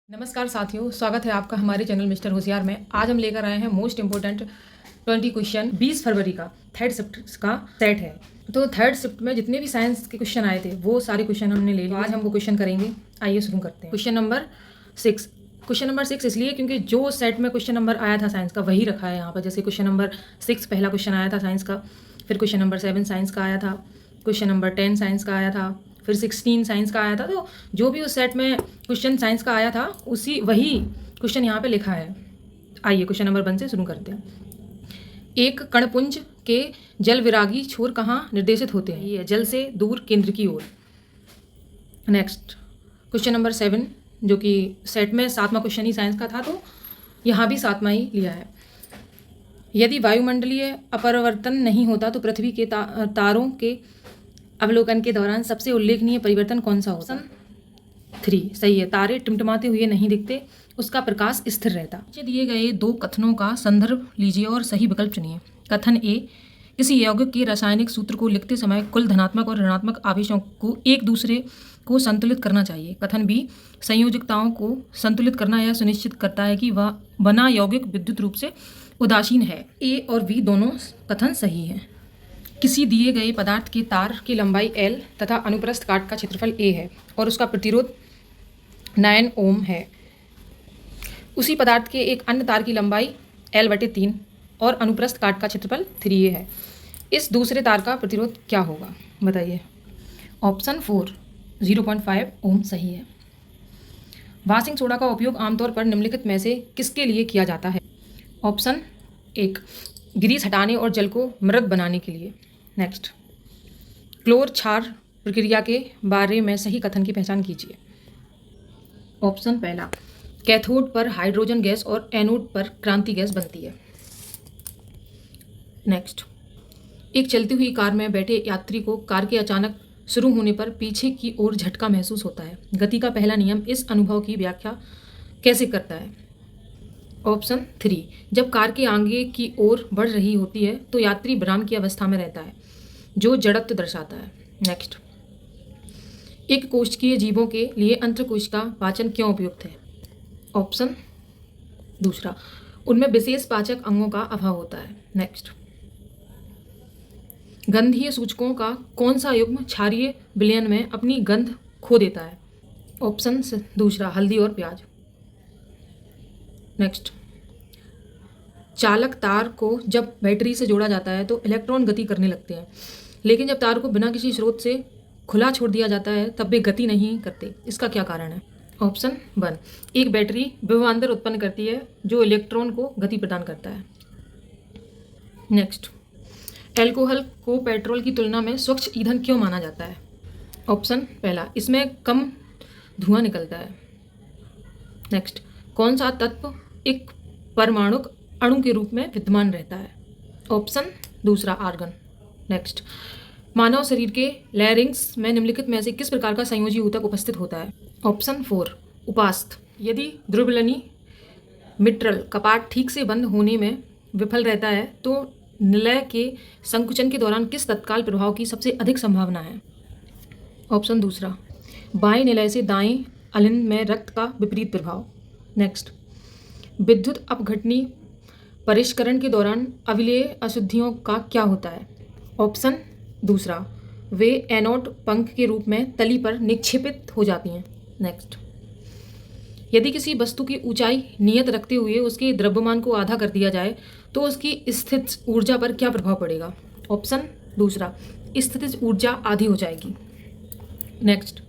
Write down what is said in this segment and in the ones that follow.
नमस्कार साथियों, स्वागत है आपका हमारे चैनल मिस्टर होशियार में। आज हम लेकर आए हैं मोस्ट इम्पोर्टेंट 20 क्वेश्चन 20 फरवरी का थर्ड शिफ्ट का सेट है। तो थर्ड शिफ्ट में जितने भी साइंस के क्वेश्चन आए थे वो सारे क्वेश्चन हमने ले लिए। आज हम वो क्वेश्चन करेंगे। आइए शुरू करते हैं। Question number 6। क्वेश्चन नंबर 6 इसलिए क्योंकि जो सेट में क्वेश्चन नंबर आया था साइंस का वही रखा है यहाँ पर। जैसे क्वेश्चन नंबर 6 पहला क्वेश्चन आया था साइंस का, फिर क्वेश्चन नंबर 7 साइंस का आया था, क्वेश्चन नंबर 10 साइंस का आया था, फिर 16 साइंस का आया था। तो जो भी उस सेट में क्वेश्चन साइंस का आया था वही क्वेश्चन यहाँ पे लिखा है। आइए क्वेश्चन नंबर 1 से शुरू करते हैं। एक कणपुंज के जल विरागी छोर कहाँ निर्देशित होते हैं? ये जल से दूर केंद्र की ओर। नेक्स्ट क्वेश्चन नंबर 7 जो कि सेट में 7वां क्वेश्चन ही साइंस का था, तो यहाँ भी 7वां ही लिया है। यदि वायुमंडलीय अपरिवर्तन नहीं होता तो पृथ्वी के तारों के अवलोकन के दौरान सबसे उल्लेखनीय परिवर्तन कौन सा होता? 3 सही है। तारे टिमटिमाते हुए नहीं दिखते, उसका प्रकाश स्थिर रहता। नीचे दिए गए 2 कथनों का संदर्भ लीजिए और सही विकल्प चुनिए। कथन ए, किसी यौगिक के रासायनिक सूत्र को लिखते समय कुल धनात्मक और ऋणात्मक आवेशों को एक दूसरे को संतुलित करना चाहिए। कथन बी, संयोजकताओं को संतुलित करना यह सुनिश्चित करता है कि वह बना यौगिक विद्युत रूप से उदासीन है। ए और बी दोनों कथन सही हैं। किसी दिए गए पदार्थ के तार की लंबाई L तथा अनुप्रस्थ काट का क्षेत्रफल A है और उसका प्रतिरोध 9 ओम है। उसी पदार्थ के एक अन्य तार की लंबाई L/3 और अनुप्रस्थ काट का क्षेत्रफल 3A है। इस दूसरे तार का प्रतिरोध क्या होगा बताइए। ऑप्शन 4 0.5 ओम सही है। वाशिंग सोडा का उपयोग आमतौर पर निम्नलिखित में से किसके लिए किया जाता है? ऑप्शन 1 ग्रीस हटाने और जल को मृद बनाने के लिए। नेक्स्ट क्लोर क्षार प्रक्रिया के बारे में सही कथन की पहचान कीजिए। ऑप्शन पहला, कैथोड पर हाइड्रोजन गैस और एनोड पर क्रांति गैस बनती है। नेक्स्ट एक चलती हुई कार में बैठे यात्री को कार के अचानक शुरू होने पर पीछे की ओर झटका महसूस होता है। गति का पहला नियम इस अनुभव की व्याख्या कैसे करता है? ऑप्शन 3 जब कार के आगे की ओर बढ़ रही होती है तो यात्री विराम की अवस्था में रहता है, जो जड़त्व दर्शाता है। नेक्स्ट एक कोशिकीय जीवों के लिए अंतःकोश का पाचन क्यों उपयुक्त है? ऑप्शन दूसरा, उनमें विशेष पाचक अंगों का अभाव होता है। नेक्स्ट गंधीय सूचकों का कौन सा युग्म क्षारीय विलयन में अपनी गंध खो देता है? ऑप्शन दूसरा, हल्दी और प्याज। नेक्स्ट चालक तार को जब बैटरी से जोड़ा जाता है तो इलेक्ट्रॉन गति करने लगते हैं, लेकिन जब तार को बिना किसी स्रोत से खुला छोड़ दिया जाता है तब वे गति नहीं करते। इसका क्या कारण है? ऑप्शन 1 एक बैटरी विभवांतर उत्पन्न करती है जो इलेक्ट्रॉन को गति प्रदान करता है। नेक्स्ट एल्कोहल को पेट्रोल की तुलना में स्वच्छ ईंधन क्यों माना जाता है? ऑप्शन पहला, इसमें कम धुआं निकलता है। नेक्स्ट कौन सा तत्व एक परमाणुक अणु के रूप में विद्यमान रहता है? ऑप्शन दूसरा, आर्गन। नेक्स्ट मानव शरीर के लैरिंक्स में निम्नलिखित में से किस प्रकार का संयोजी ऊतक उपस्थित होता है? ऑप्शन 4 उपास्थ। यदि द्रुबलिनी मिट्रल कपाट ठीक से बंद होने में विफल रहता है तो निलय के संकुचन के दौरान किस तत्काल प्रभाव की सबसे अधिक संभावना है? ऑप्शन दूसरा, बाएं निलय से दाएं अलिंद में रक्त का विपरीत प्रभाव। नेक्स्ट विद्युत अपघटनी परिष्करण के दौरान अविलेय अशुद्धियों का क्या होता है? ऑप्शन दूसरा, वे एनोड पंख के रूप में तली पर निक्षेपित हो जाती हैं। नेक्स्ट यदि किसी वस्तु की ऊंचाई नियत रखते हुए उसके द्रव्यमान को आधा कर दिया जाए तो उसकी स्थित ऊर्जा पर क्या प्रभाव पड़ेगा? ऑप्शन दूसरा, स्थितिज ऊर्जा आधी हो जाएगी। नेक्स्ट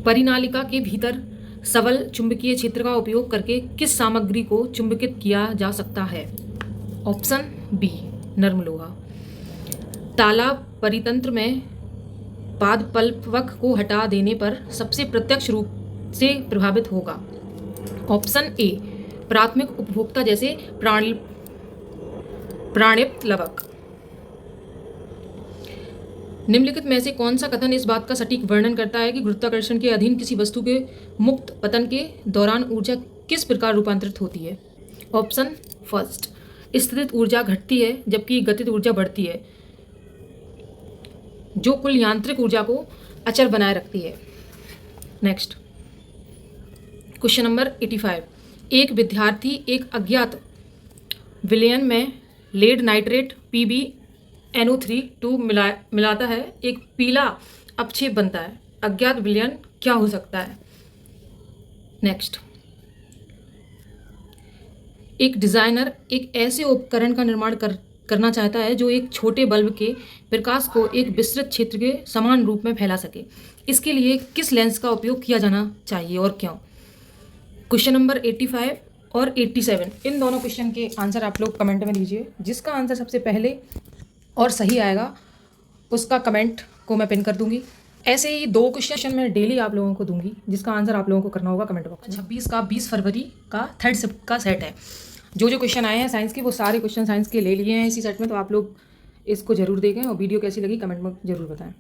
परिनालिका के भीतर सबल चुंबकीय क्षेत्र का उपयोग करके किस सामग्री को चुंबकित किया जा सकता है? ऑप्शन बी नर्म लोहा। तालाब परितंत्र में पादपल्वक को हटा देने पर सबसे प्रत्यक्ष रूप से प्रभावित होगा? ऑप्शन ए प्राथमिक उपभोक्ता जैसे प्राणिप्त लवक। निम्नलिखित में से कौन सा कथन इस बात का सटीक वर्णन करता है कि गुरुत्वाकर्षण के अधीन किसी वस्तु के मुक्त पतन के दौरान ऊर्जा किस प्रकार रूपांतरित होती है? ऑप्शन फर्स्ट, स्थितिज ऊर्जा घटती है जबकि गतिज ऊर्जा बढ़ती है, जो कुल यांत्रिक ऊर्जा को अचर बनाए रखती है। नेक्स्ट क्वेश्चन नंबर 85, एक विद्यार्थी एक अज्ञात विलयन में लेड नाइट्रेट PbNO3 मिलाता है, एक पीला अपक्षेप बनता है। अज्ञात विलयन क्या हो सकता है? नेक्स्ट, एक डिज़ाइनर एक ऐसे उपकरण का निर्माण करना चाहता है जो एक छोटे बल्ब के प्रकाश को एक विस्तृत क्षेत्र के समान रूप में फैला सके। इसके लिए किस लेंस का उपयोग किया जाना चाहिए और क्यों? क्वेश्चन नंबर 85 और 87, इन दोनों क्वेश्चन के आंसर आप लोग कमेंट में दीजिए। जिसका आंसर सबसे पहले और सही आएगा उसका कमेंट को मैं पिन कर दूंगी। ऐसे ही 2 क्वेश्चन मैं डेली आप लोगों को दूंगी, जिसका आंसर आप लोगों को करना होगा कमेंट बॉक्स में। 26 का 20 फरवरी का थर्ड शिफ्ट का सेट है। जो क्वेश्चन आए हैं साइंस के, वो सारे क्वेश्चन साइंस के ले लिए हैं इसी सेट में, तो आप लोग इसको जरूर देखें और वीडियो कैसी लगी कमेंट में जरूर बताएं।